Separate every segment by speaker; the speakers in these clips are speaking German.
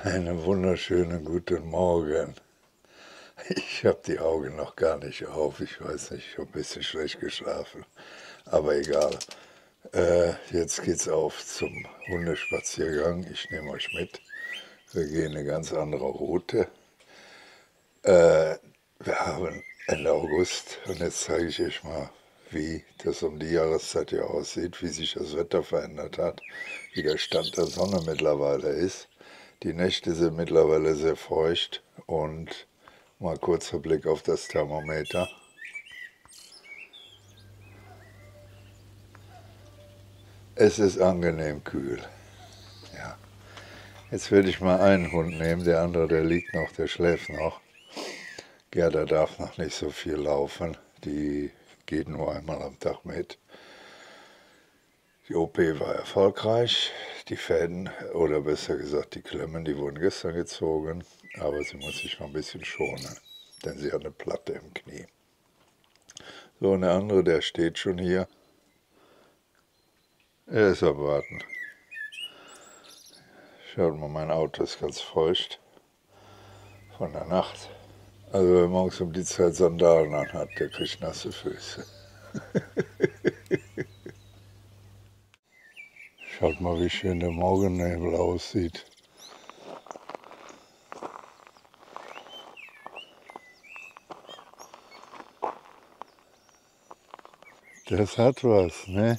Speaker 1: Einen wunderschönen guten Morgen. Ich habe die Augen noch gar nicht auf. Ich weiß nicht, ich habe ein bisschen schlecht geschlafen. Aber egal. Jetzt geht's auf zum Hundespaziergang. Ich nehme euch mit. Wir gehen eine ganz andere Route. Wir haben Ende August und jetzt zeige ich euch mal, wie das um die Jahreszeit hier aussieht, wie sich das Wetter verändert hat, wie der Stand der Sonne mittlerweile ist. Die Nächte sind mittlerweile sehr feucht und mal kurzer Blick auf das Thermometer. Es ist angenehm kühl. Ja. Jetzt werde ich mal einen Hund nehmen, der andere, der liegt noch, der schläft noch. Gerda darf noch nicht so viel laufen, die geht nur einmal am Tag mit. Die OP war erfolgreich, die Fäden, oder besser gesagt die Klemmen, die wurden gestern gezogen, aber sie muss sich noch ein bisschen schonen, denn sie hat eine Platte im Knie. So, und der andere, der steht schon hier. Er ist am Warten. Schaut mal, mein Auto ist ganz feucht von der Nacht. Also wer morgens um die Zeit Sandalen anhat, der kriegt nasse Füße. Schaut mal, wie schön der Morgennebel aussieht. Das hat was, ne?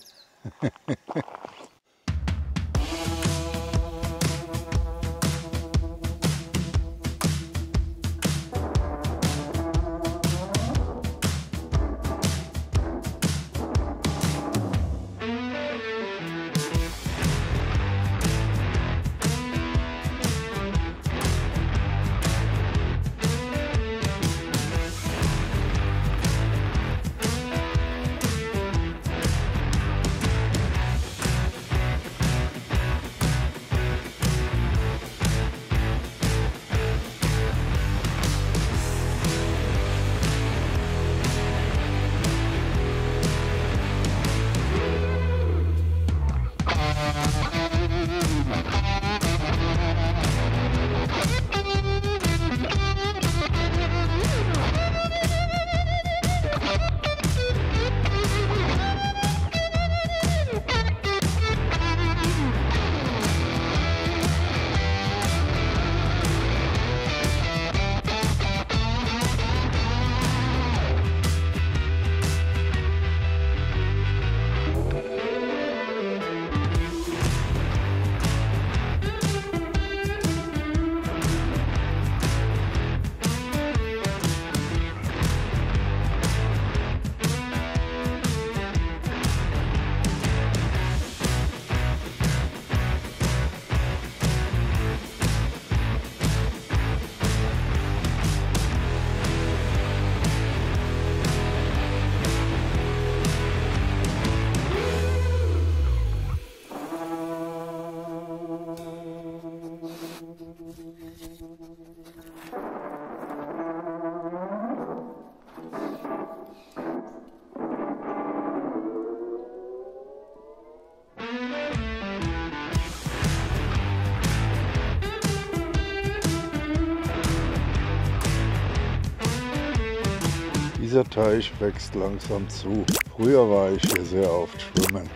Speaker 1: Dieser Teich wächst langsam zu. Früher war ich hier sehr oft schwimmen.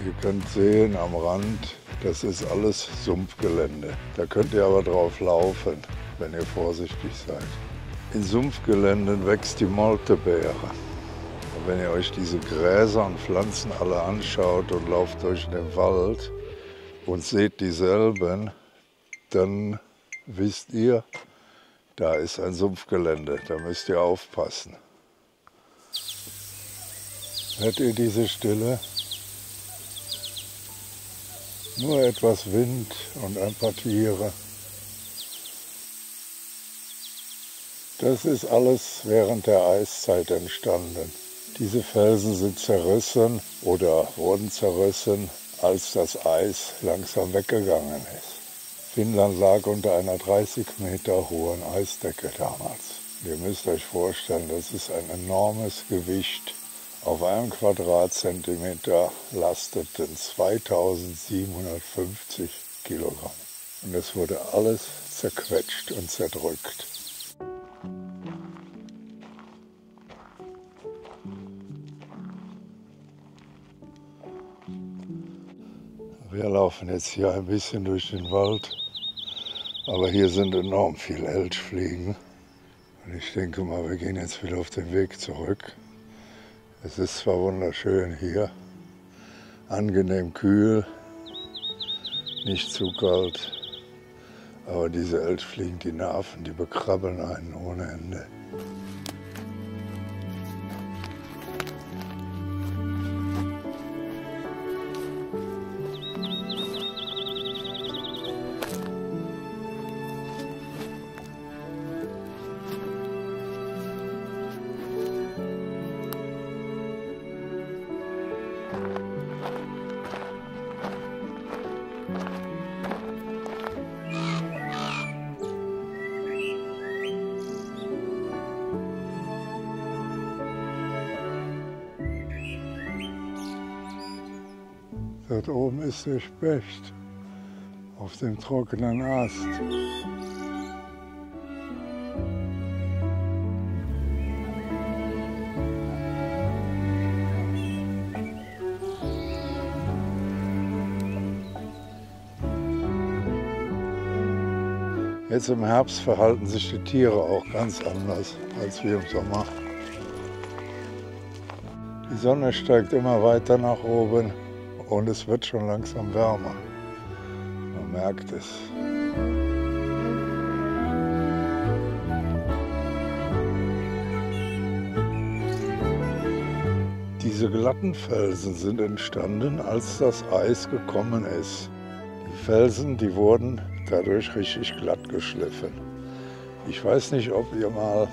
Speaker 1: Ihr könnt sehen am Rand, das ist alles Sumpfgelände. Da könnt ihr aber drauf laufen, wenn ihr vorsichtig seid. In Sumpfgeländen wächst die Moltebeere. Und wenn ihr euch diese Gräser und Pflanzen alle anschaut und lauft durch den Wald und seht dieselben, dann wisst ihr, da ist ein Sumpfgelände, da müsst ihr aufpassen. Hört ihr diese Stille? Nur etwas Wind und ein paar Tiere. Das ist alles während der Eiszeit entstanden. Diese Felsen sind zerrissen oder wurden zerrissen, als das Eis langsam weggegangen ist. Finnland lag unter einer 30 Meter hohen Eisdecke damals. Ihr müsst euch vorstellen, das ist ein enormes Gewicht. Auf einem Quadratzentimeter lasteten 2750 Kilogramm. Und es wurde alles zerquetscht und zerdrückt. Wir laufen jetzt hier ein bisschen durch den Wald, aber hier sind enorm viele Elchfliegen. Und ich denke mal, wir gehen jetzt wieder auf den Weg zurück. Es ist zwar wunderschön hier, angenehm kühl, nicht zu kalt, aber diese Elchfliegen, die nerven, die bekrabbeln einen ohne Ende. Dort oben ist der Specht auf dem trockenen Ast. Jetzt im Herbst verhalten sich die Tiere auch ganz anders als wie im Sommer. Die Sonne steigt immer weiter nach oben. Und es wird schon langsam wärmer. Man merkt es. Diese glatten Felsen sind entstanden, als das Eis gekommen ist. Die Felsen, die wurden dadurch richtig glatt geschliffen. Ich weiß nicht, ob ihr mal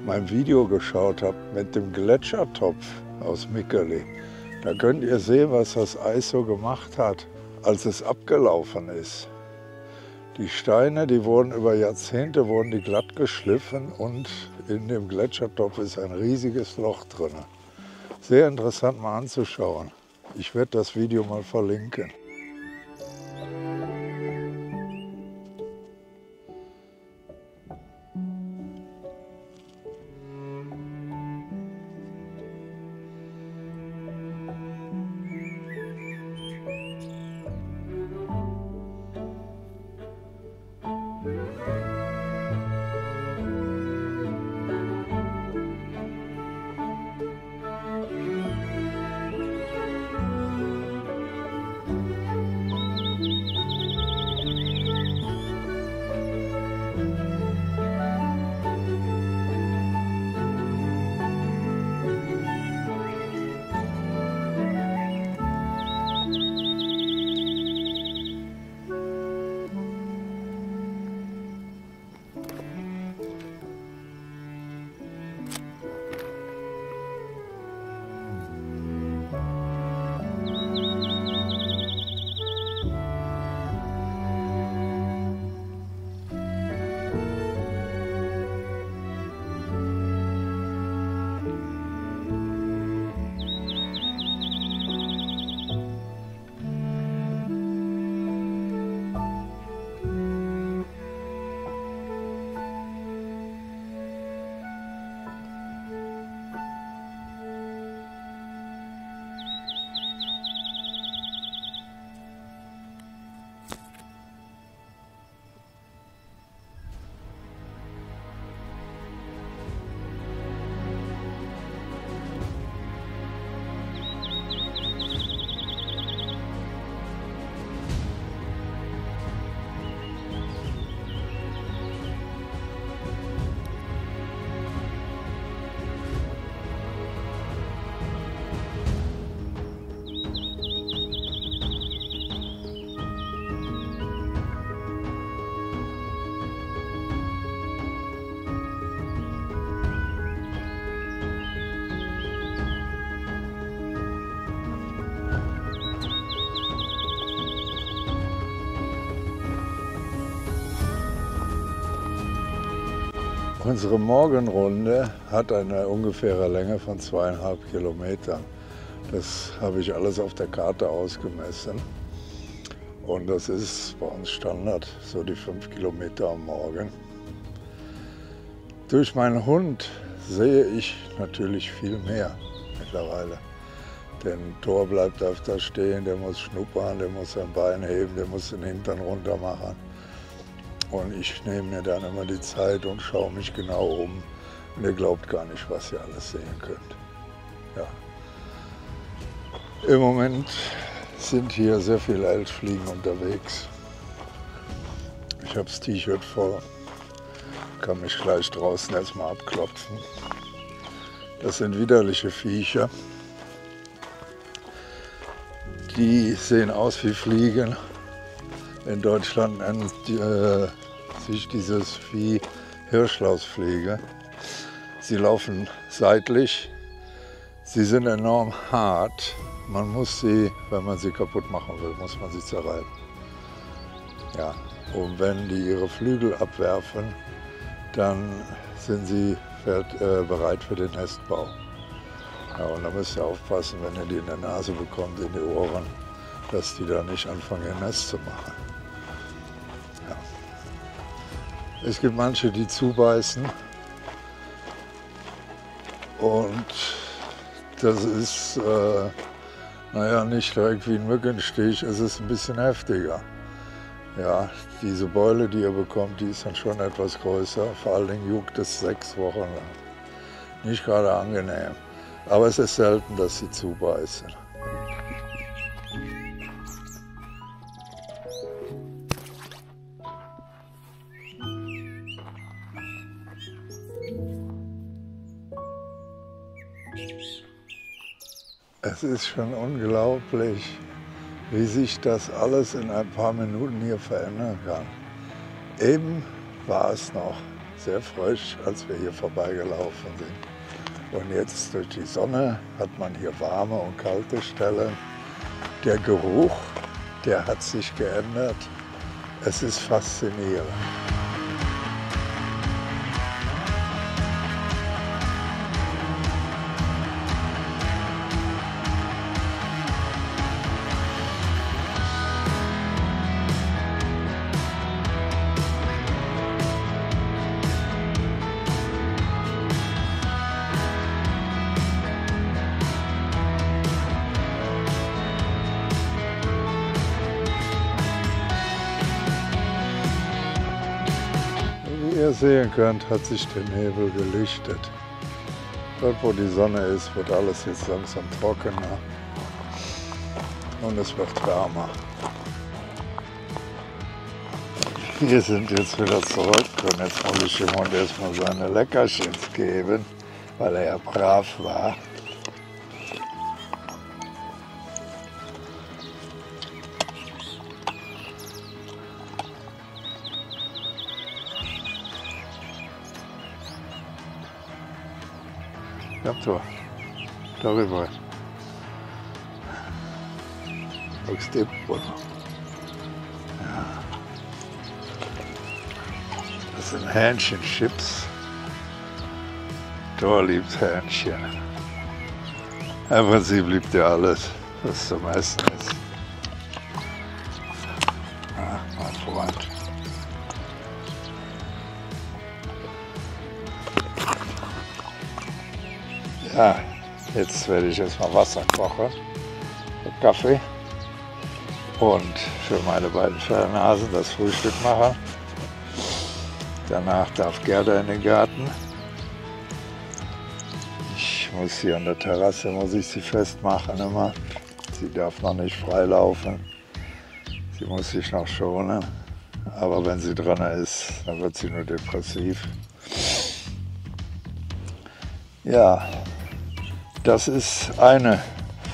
Speaker 1: mein Video geschaut habt mit dem Gletschertopf aus Mikkeli. Da könnt ihr sehen, was das Eis so gemacht hat, als es abgelaufen ist. Die Steine, die wurden über Jahrzehnte die glatt geschliffen und in dem Gletschertopf ist ein riesiges Loch drin. Sehr interessant mal anzuschauen. Ich werde das Video mal verlinken. Unsere Morgenrunde hat eine ungefähre Länge von 2,5 Kilometern. Das habe ich alles auf der Karte ausgemessen. Und das ist bei uns Standard, so die 5 Kilometer am Morgen. Durch meinen Hund sehe ich natürlich viel mehr mittlerweile. Denn Thor bleibt öfter stehen, der muss schnuppern, der muss sein Bein heben, der muss den Hintern runter machen. Und ich nehme mir dann immer die Zeit und schaue mich genau um. Und ihr glaubt gar nicht, was ihr alles sehen könnt. Ja. Im Moment sind hier sehr viele Elchfliegen unterwegs. Ich habe das T-Shirt voll, kann mich gleich draußen erstmal abklopfen. Das sind widerliche Viecher. Die sehen aus wie Fliegen. In Deutschland nennt sich dieses Vieh Hirschlausfliege. Sie laufen seitlich. Sie sind enorm hart. Man muss sie, wenn man sie kaputt machen will, muss man sie zerreiben. Ja, und wenn die ihre Flügel abwerfen, dann sind sie bereit für den Nestbau. Ja, und da müsst ihr aufpassen, wenn ihr die in der Nase bekommt, in die Ohren, dass die da nicht anfangen, ihr Nest zu machen. Ja. Es gibt manche, die zubeißen. Und das ist, naja, nicht direkt wie ein Mückenstich, es ist ein bisschen heftiger. Ja, diese Beule, die ihr bekommt, die ist dann schon etwas größer. Vor allen Dingen juckt es 6 Wochen lang. Nicht gerade angenehm. Aber es ist selten, dass sie zubeißen. Es ist schon unglaublich, wie sich das alles in ein paar Minuten hier verändern kann. Eben war es noch sehr frisch, als wir hier vorbeigelaufen sind. Und jetzt durch die Sonne hat man hier warme und kalte Stellen. Der Geruch, der hat sich geändert. Es ist faszinierend. Wie ihr sehen könnt, hat sich der Nebel gelichtet. Dort, wo die Sonne ist, wird alles jetzt langsam trockener und es wird wärmer. Wir sind jetzt wieder zurück und jetzt muss ich dem Hund erstmal seine Leckerchens geben, weil er ja brav war. Ja, so, darüber. Guckst du, ja. Das sind Hähnchenchips. Thor liebt Hähnchen. Im Prinzip liebt er alles, was zum Essen ist. Ja, mein Freund. Ja, jetzt werde ich erstmal Wasser kochen mit Kaffee und für meine beiden Fellnasen das Frühstück machen. Danach darf Gerda in den Garten. Ich muss hier an der Terrasse, muss ich sie festmachen immer. Sie darf noch nicht freilaufen. Sie muss sich noch schonen. Aber wenn sie dran ist, dann wird sie nur depressiv. Ja. Das ist eine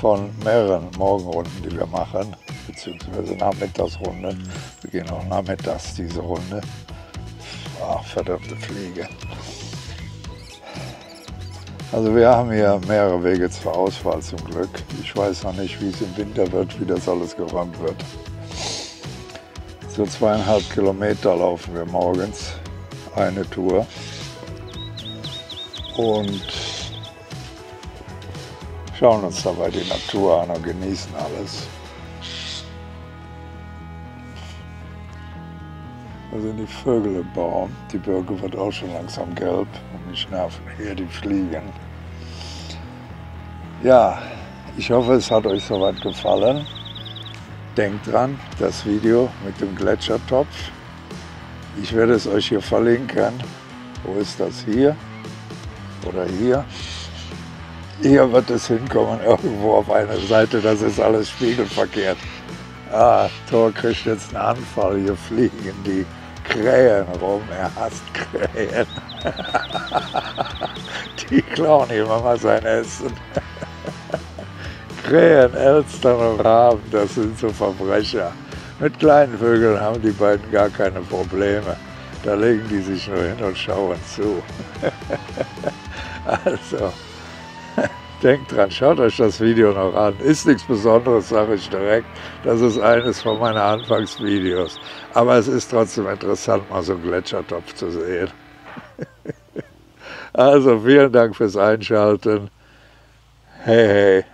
Speaker 1: von mehreren Morgenrunden, die wir machen, beziehungsweise Nachmittagsrunde. Wir gehen auch nachmittags diese Runde. Ach, verdammte Fliege. Also wir haben hier mehrere Wege zur Auswahl zum Glück. Ich weiß noch nicht, wie es im Winter wird, wie das alles geräumt wird. So 2,5 Kilometer laufen wir morgens, eine Tour. Und schauen uns dabei die Natur an und genießen alles. Da sind die Vögel im Baum. Die Birke wird auch schon langsam gelb und mich nerven hier die Fliegen. Ja, ich hoffe, es hat euch soweit gefallen. Denkt dran, das Video mit dem Gletschertopf. Ich werde es euch hier verlinken. Wo ist das? Hier oder hier? Hier wird es hinkommen, irgendwo auf einer Seite. Das ist alles spiegelverkehrt. Ah, Thor kriegt jetzt einen Anfall. Hier fliegen die Krähen rum. Er hasst Krähen. Die klauen ihm immer sein Essen. Krähen, Elstern und Raben, das sind so Verbrecher. Mit kleinen Vögeln haben die beiden gar keine Probleme. Da legen die sich nur hin und schauen zu. Also, denkt dran, schaut euch das Video noch an. Ist nichts Besonderes, sage ich direkt. Das ist eines von meinen Anfangsvideos. Aber es ist trotzdem interessant, mal so einen Gletschertopf zu sehen. Also, vielen Dank fürs Einschalten. Hey, hey.